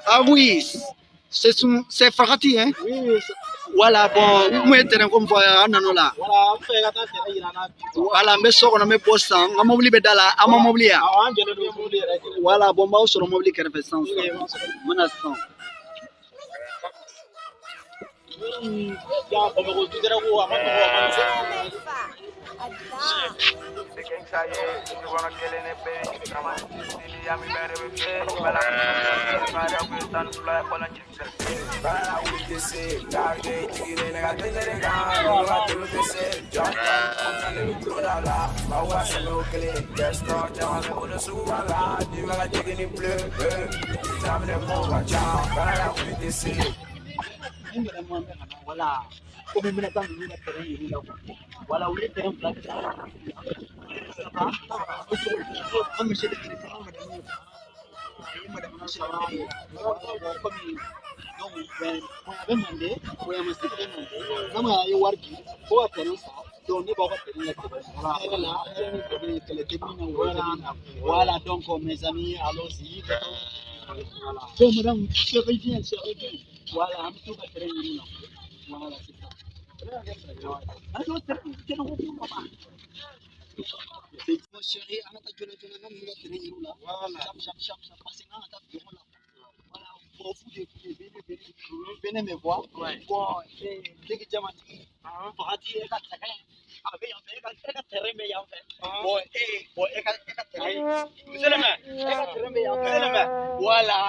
Ah oui, c'est Fakati, hein? Voilà, bon, moi, je comme voyage, non, là. Voilà, mais ça, on a mis poste, on a mobile bedala, on a mobile. Voilà, bon, bah, sur le mobile qui fait sens. Menaçant. Voilà, comme il me l'a dit, voilà, où il était un plat. Voilà, donc mes amis, allons-y. Donc, madame, c'est bien. Voilà, un petit peu de voilà, c'est ça. Mon chéri, on a ta voilà. Voilà, pour vous venez me voir. Bon, dès que j'ai parti, voilà.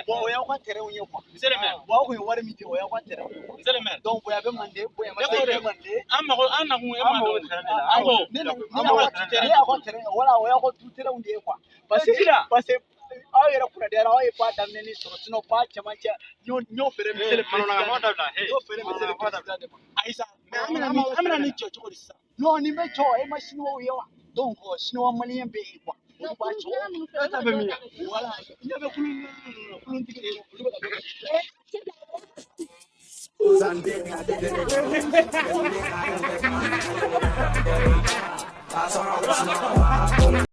Bon, on a terrain où il y a quoi. Bon, on va remettre, on va terrain. Donc, vous avez demandé, vous avez demandé. Parce que aw yɛrɛ kunnadiyara aw ye ba daminɛ ni sɔrɔ ba cɛmancɛ y'o feere miseli y'o feere miseli ayisa an bɛna ni jɔ cogo di sisan non nin bɛ jɔ e ma siniwaw ye wa donc siniwa maliyɛn bɛ yen quoi olu b'a jɔ e ta bɛ min ya voilà ɲɛ bɛ kuluntigi de ye olu bɛ ka